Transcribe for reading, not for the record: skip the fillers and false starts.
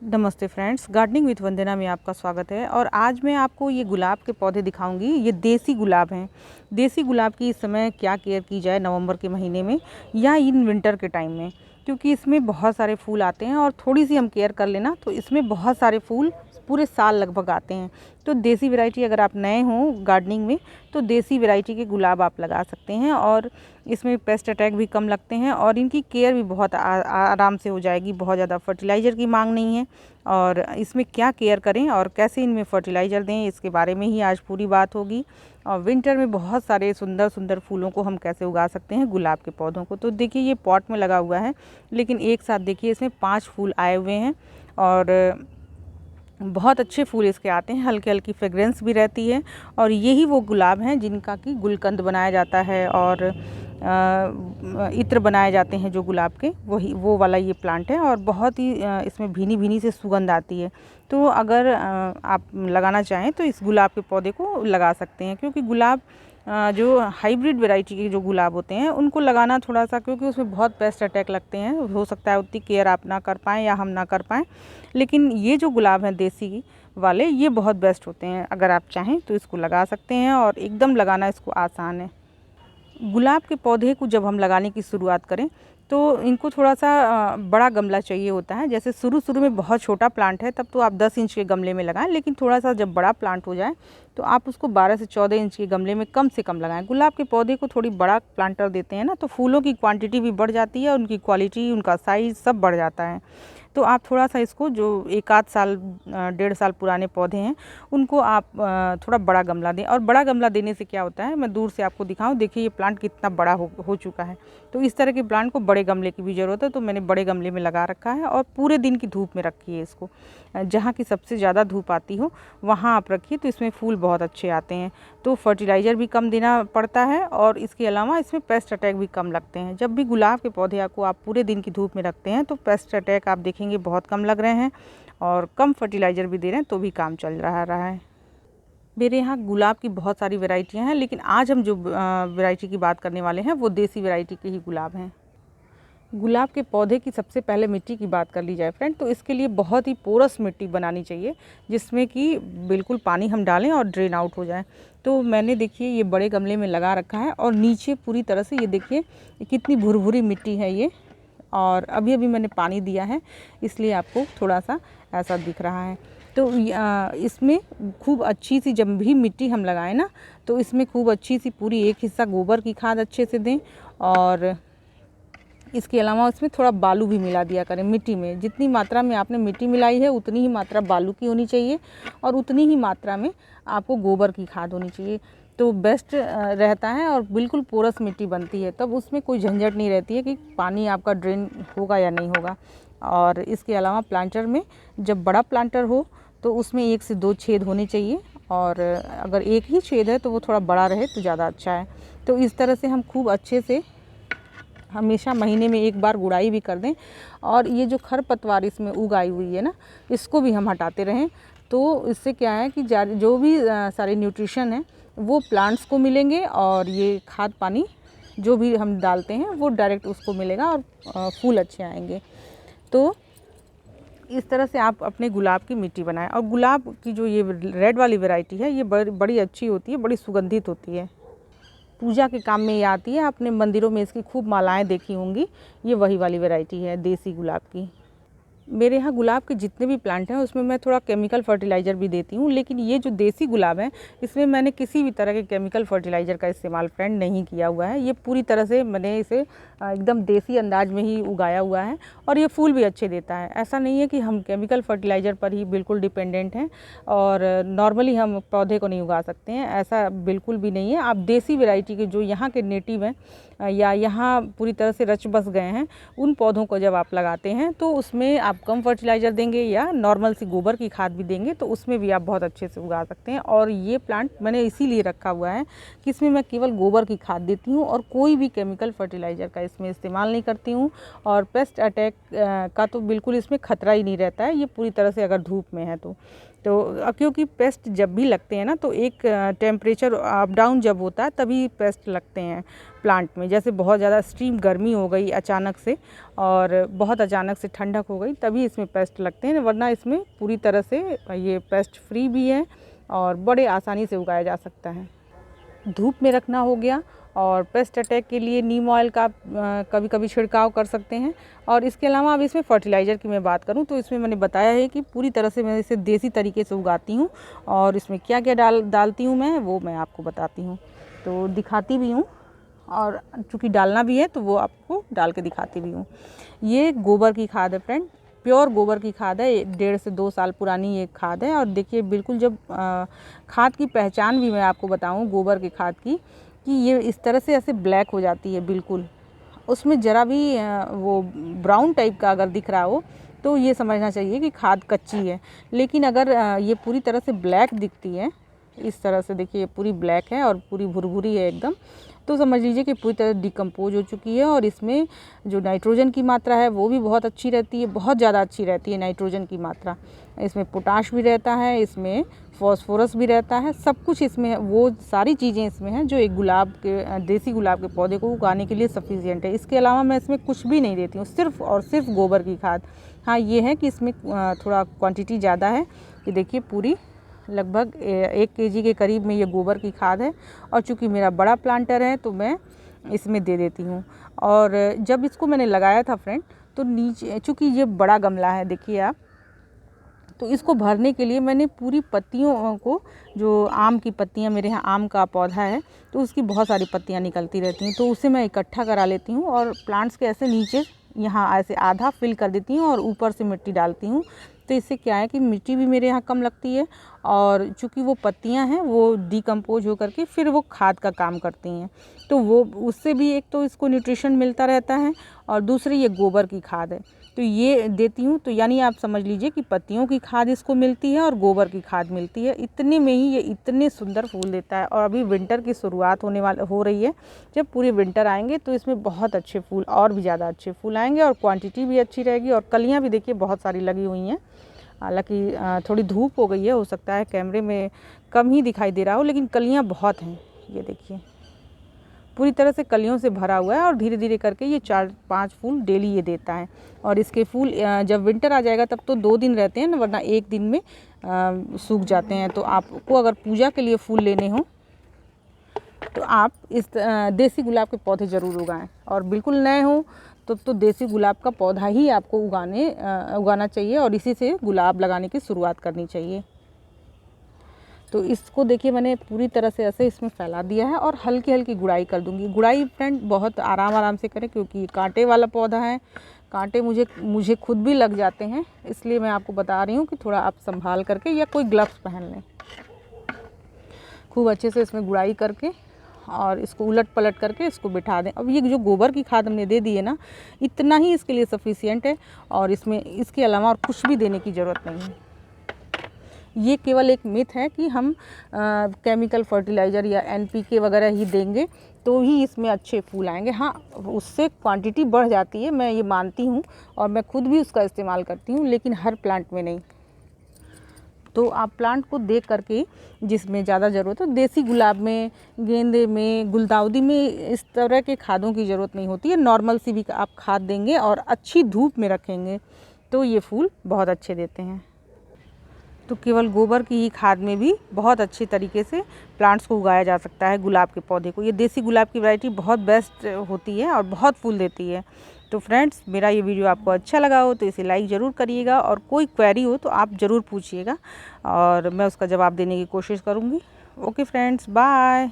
नमस्ते friends, gardening with वंदना में आपका स्वागत है। और आज मैं आपको ये गुलाब के पौधे दिखाऊंगी। ये देसी गुलाब हैं। देसी गुलाब की इस समय क्या केयर की जाए नवंबर के महीने में या इन विंटर के टाइम में, क्योंकि इसमें बहुत सारे फूल आते हैं और थोड़ी सी हम केयर कर लेना तो इसमें बहुत सारे फूल पूरे साल लगभग आते हैं। तो देसी वैरायटी, अगर आप नए हों गार्डनिंग में तो देसी वैरायटी के गुलाब आप लगा सकते हैं और इसमें पेस्ट अटैक भी कम लगते हैं और इनकी केयर भी बहुत आराम से हो जाएगी। बहुत ज़्यादा फर्टिलाइज़र की मांग नहीं है। और इसमें क्या केयर करें और कैसे इनमें फर्टिलाइज़र दें, इसके बारे में ही आज पूरी बात होगी। और विंटर में बहुत सारे सुंदर सुंदर फूलों को हम कैसे उगा सकते हैं, गुलाब के पौधों को। तो देखिए, ये पॉट में लगा हुआ है, लेकिन एक साथ देखिए इसमें 5 फूल आए हुए हैं और बहुत अच्छे फूल इसके आते हैं। हल्की हल्की फ्रेग्रेंस भी रहती है। और यही वो गुलाब हैं जिनका कि गुलकंद बनाया जाता है और इत्र बनाए जाते हैं जो गुलाब के, वही वो वाला ये प्लांट है। और बहुत ही इसमें भीनी भीनी से सुगंध आती है। तो अगर आप लगाना चाहें तो इस गुलाब के पौधे को लगा सकते हैं, क्योंकि गुलाब जो हाइब्रिड वैरायटी के जो गुलाब होते हैं उनको लगाना थोड़ा सा, क्योंकि उसमें बहुत पेस्ट अटैक लगते हैं, हो सकता है उतनी केयर आप ना कर पाएँ या हम ना कर पाएँ। लेकिन ये जो गुलाब हैं देसी वाले, ये बहुत बेस्ट होते हैं। अगर आप चाहें तो इसको लगा सकते हैं और एकदम लगाना इसको आसान है। गुलाब के पौधे को जब हम लगाने की शुरुआत करें तो इनको थोड़ा सा बड़ा गमला चाहिए होता है। जैसे शुरू में बहुत छोटा प्लांट है तब तो आप 10 इंच के गमले में लगाएं, लेकिन थोड़ा सा जब बड़ा प्लांट हो जाए तो आप उसको 12 से 14 इंच के गमले में कम से कम लगाएं। गुलाब के पौधे को थोड़ी बड़ा प्लांटर देते हैं ना, तो फूलों की क्वांटिटी भी बढ़ जाती है, उनकी क्वालिटी, उनका साइज़ सब बढ़ जाता है। तो आप थोड़ा सा इसको, जो 1 आध साल 1.5 साल पुराने पौधे हैं, उनको आप थोड़ा बड़ा गमला दें। और बड़ा गमला देने से क्या होता है, मैं दूर से आपको दिखाऊं, देखिए ये प्लांट कितना बड़ा हो चुका है। तो इस तरह के प्लांट को बड़े गमले की भी ज़रूरत है। तो मैंने बड़े गमले में लगा रखा है और पूरे दिन की धूप में रखी है इसको। जहाँ की सबसे ज़्यादा धूप आती हो वहाँ आप रखिए, तो इसमें फूल बहुत अच्छे आते हैं। तो फर्टिलाइज़र भी कम देना पड़ता है और इसके अलावा इसमें पेस्ट अटैक भी कम लगते हैं। जब भी गुलाब के पौधे को आप पूरे दिन की धूप में रखते हैं तो पेस्ट अटैक आप देखेंगे बहुत कम लग रहे हैं और कम फर्टिलाइज़र भी दे रहे हैं तो भी काम चल रहा है। मेरे यहाँ गुलाब की बहुत सारी वैरायटियाँ हैं, लेकिन आज हम जो वैरायटी की बात करने वाले हैं वो देसी वैरायटी के ही गुलाब हैं। गुलाब के पौधे की सबसे पहले मिट्टी की बात कर ली जाए फ्रेंड, तो इसके लिए बहुत ही पोरस मिट्टी बनानी चाहिए, जिसमें कि बिल्कुल पानी हम डालें और ड्रेन आउट हो जाए। तो मैंने देखिए ये बड़े गमले में लगा रखा है और नीचे पूरी तरह से ये देखिए कितनी भुरभुरी मिट्टी है ये। और अभी अभी मैंने पानी दिया है, इसलिए आपको थोड़ा सा ऐसा दिख रहा है। तो इसमें खूब अच्छी सी, जब भी मिट्टी हम लगाएं ना, तो इसमें खूब अच्छी सी पूरी एक हिस्सा गोबर की खाद अच्छे से दें और इसके अलावा उसमें थोड़ा बालू भी मिला दिया करें। मिट्टी में जितनी मात्रा में आपने मिट्टी मिलाई है उतनी ही मात्रा बालू की होनी चाहिए और उतनी ही मात्रा में आपको गोबर की खाद होनी चाहिए। तो बेस्ट रहता है और बिल्कुल पोरस मिट्टी बनती है, तब उसमें कोई झंझट नहीं रहती है कि पानी आपका ड्रेन होगा या नहीं होगा। और इसके अलावा प्लांटर में, जब बड़ा प्लांटर हो तो उसमें 1 से 2 छेद होने चाहिए, और अगर एक ही छेद है तो वो थोड़ा बड़ा रहे तो ज़्यादा अच्छा है। तो इस तरह से हम खूब अच्छे से हमेशा महीने में 1 बार गुड़ाई भी कर दें। और ये जो खरपतवार इसमें उगाई हुई है ना, इसको भी हम हटाते रहें। तो इससे क्या है कि जो भी सारे न्यूट्रिशन है वो प्लांट्स को मिलेंगे और ये खाद पानी जो भी हम डालते हैं वो डायरेक्ट उसको मिलेगा और फूल अच्छे आएंगे। तो इस तरह से आप अपने गुलाब की मिट्टी बनाएं। और गुलाब की जो ये रेड वाली वैरायटी है ये बड़ी अच्छी होती है, बड़ी सुगंधित होती है, पूजा के काम में ये आती है। आपने मंदिरों में इसकी खूब मालाएं देखी होंगी। ये वही वाली वैरायटी है देसी गुलाब की। मेरे यहाँ गुलाब के जितने भी प्लांट हैं उसमें मैं थोड़ा केमिकल फर्टिलाइज़र भी देती हूँ, लेकिन ये जो देसी गुलाब है इसमें मैंने किसी भी तरह के केमिकल फर्टिलाइज़र का इस्तेमाल फ्रेंड नहीं किया हुआ है। ये पूरी तरह से मैंने इसे एकदम देसी अंदाज में ही उगाया हुआ है और ये फूल भी अच्छे देता है। ऐसा नहीं है कि हम केमिकल फर्टिलाइज़र पर ही बिल्कुल डिपेंडेंट हैं और नॉर्मली हम पौधे को नहीं उगा सकते हैं, ऐसा बिल्कुल भी नहीं है। आप देसी वैरायटी के जो यहाँ के नेटिव हैं या यहाँ पूरी तरह से रच बस गए हैं, उन पौधों को जब आप लगाते हैं तो उसमें आप कम फर्टिलाइज़र देंगे या नॉर्मल सी गोबर की खाद भी देंगे तो उसमें भी आप बहुत अच्छे से उगा सकते हैं। और ये प्लांट मैंने इसीलिए रखा हुआ है कि इसमें मैं केवल गोबर की खाद देती हूँ और कोई भी केमिकल फर्टिलाइज़र का इसमें इस्तेमाल नहीं करती हूँ। और पेस्ट अटैक का तो बिल्कुल इसमें ख़तरा ही नहीं रहता है, ये पूरी तरह से अगर धूप में है तो। तो क्योंकि पेस्ट जब भी लगते हैं ना तो एक टेम्परेचर अप डाउन जब होता है तभी पेस्ट लगते हैं प्लांट में। जैसे बहुत ज़्यादा एक्सट्रीम गर्मी हो गई अचानक से और बहुत अचानक से ठंडक हो गई तभी इसमें पेस्ट लगते हैं, वरना इसमें पूरी तरह से ये पेस्ट फ्री भी है और बड़े आसानी से उगाया जा सकता है। धूप में रखना हो गया और पेस्ट अटैक के लिए नीम ऑयल का कभी कभी छिड़काव कर सकते हैं। और इसके अलावा अब इसमें फर्टिलाइज़र की मैं बात करूं तो इसमें मैंने बताया है कि पूरी तरह से मैं इसे देसी तरीके से उगाती हूं और इसमें क्या क्या डालती हूं मैं वो मैं आपको बताती हूं, तो दिखाती भी हूं और चूँकि डालना भी है तो वो आपको डाल के दिखाती भी हूँ। ये गोबर की खाद है फ्रेंड, प्योर गोबर की खाद है, 1.5 से 2 साल पुरानी ये खाद है। और देखिए बिल्कुल जब खाद की पहचान भी मैं आपको बताऊं गोबर की खाद की कि ये इस तरह से ऐसे ब्लैक हो जाती है, बिल्कुल उसमें ज़रा भी वो ब्राउन टाइप का अगर दिख रहा हो तो ये समझना चाहिए कि खाद कच्ची है। लेकिन अगर ये पूरी तरह से ब्लैक दिखती है, इस तरह से देखिए ये पूरी ब्लैक है और पूरी भुरभुरी है एकदम, तो समझ लीजिए कि पूरी तरह डिकम्पोज हो चुकी है। और इसमें जो नाइट्रोजन की मात्रा है वो भी बहुत अच्छी रहती है, बहुत ज़्यादा अच्छी रहती है नाइट्रोजन की मात्रा। इसमें पोटाश भी रहता है, इसमें फॉस्फोरस भी रहता है, सब कुछ इसमें है, वो सारी चीज़ें इसमें हैं जो एक गुलाब के देसी गुलाब के पौधे को उगाने के लिए सफिशिएंट है। इसके अलावा मैं इसमें कुछ भी नहीं देती हूँ, सिर्फ और सिर्फ गोबर की खाद। हाँ ये है कि इसमें थोड़ा क्वांटिटी ज़्यादा है, ये देखिए पूरी लगभग 1 kg के करीब में ये गोबर की खाद है। और चूँकि मेरा बड़ा प्लांटर है तो मैं इसमें दे देती हूँ। और जब इसको मैंने लगाया था फ्रेंड तो नीचे, चूँकि ये बड़ा गमला है देखिए आप, तो इसको भरने के लिए मैंने पूरी पत्तियों को, जो आम की पत्तियाँ, मेरे यहाँ आम का पौधा है तो उसकी बहुत सारी पत्तियाँ निकलती रहती हैं, तो उसे मैं इकट्ठा करा लेती हूँ और प्लांट्स के ऐसे नीचे यहाँ ऐसे आधा फिल कर देती हूँ और ऊपर से मिट्टी डालती हूँ। तो इससे क्या है कि मिट्टी भी मेरे यहाँ कम लगती है और चूँकि वो पत्तियाँ हैं वो डिकम्पोज हो करके फिर वो खाद का काम करती हैं, तो वो उससे भी एक तो इसको न्यूट्रिशन मिलता रहता है और दूसरी ये गोबर की खाद है तो ये देती हूँ। तो यानी आप समझ लीजिए कि पत्तियों की खाद इसको मिलती है और गोबर की खाद मिलती है, इतने में ही ये इतने सुंदर फूल देता है। और अभी विंटर की शुरुआत हो रही है, जब पूरे विंटर आएंगे तो इसमें बहुत अच्छे फूल, और भी ज़्यादा अच्छे फूल आएंगे और क्वांटिटी भी अच्छी रहेगी। और कलियाँ भी देखिए बहुत सारी लगी हुई हैं, हालांकि थोड़ी धूप हो गई है, हो सकता है कैमरे में कम ही दिखाई दे रहा हो, लेकिन कलियाँ बहुत हैं। ये देखिए पूरी तरह से कलियों से भरा हुआ है और धीरे धीरे करके ये 4-5 फूल डेली ये देता है। और इसके फूल जब विंटर आ जाएगा तब तो 2 दिन रहते हैं, वरना 1 दिन में सूख जाते हैं। तो आपको अगर पूजा के लिए फूल लेने हो तो आप इस देसी गुलाब के पौधे ज़रूर उगाएं। और बिल्कुल नए हो तो देसी गुलाब का पौधा ही आपको उगाना चाहिए और इसी से गुलाब लगाने की शुरुआत करनी चाहिए। तो इसको देखिए मैंने पूरी तरह से ऐसे इसमें फैला दिया है और हल्की हल्की गुड़ाई कर दूंगी। गुड़ाई फ्रेंड बहुत आराम से करें क्योंकि कांटे वाला पौधा है, कांटे मुझे खुद भी लग जाते हैं, इसलिए मैं आपको बता रही हूँ कि थोड़ा आप संभाल करके या कोई ग्लव्स पहन लें। खूब अच्छे से इसमें गुड़ाई करके और इसको उलट पलट करके इसको बिठा दें। अब ये जो गोबर की खाद हमने दे दी है ना, इतना ही इसके लिए सफिशिएंट है और इसमें इसके अलावा और कुछ भी देने की ज़रूरत नहीं है। ये केवल एक मिथ है कि हम केमिकल फर्टिलाइज़र या NPK वगैरह ही देंगे तो ही इसमें अच्छे फूल आएंगे। हाँ उससे क्वांटिटी बढ़ जाती है, मैं ये मानती हूँ और मैं खुद भी उसका इस्तेमाल करती हूँ, लेकिन हर प्लांट में नहीं। तो आप प्लांट को देख करके जिसमें ज़्यादा ज़रूरत है, देसी गुलाब में, गेंदे में, गुलदाउदी में इस तरह के खादों की ज़रूरत नहीं होती है। नॉर्मल सी भी आप खाद देंगे और अच्छी धूप में रखेंगे तो ये फूल बहुत अच्छे देते हैं। तो केवल गोबर की ही खाद में भी बहुत अच्छी तरीके से प्लांट्स को उगाया जा सकता है, गुलाब के पौधे को। ये देसी गुलाब की वैरायटी बहुत बेस्ट होती है और बहुत फूल देती है। तो फ्रेंड्स मेरा ये वीडियो आपको अच्छा लगा हो तो इसे लाइक ज़रूर करिएगा और कोई क्वेरी हो तो आप ज़रूर पूछिएगा और मैं उसका जवाब देने की कोशिश करूँगी। Okay friends, bye.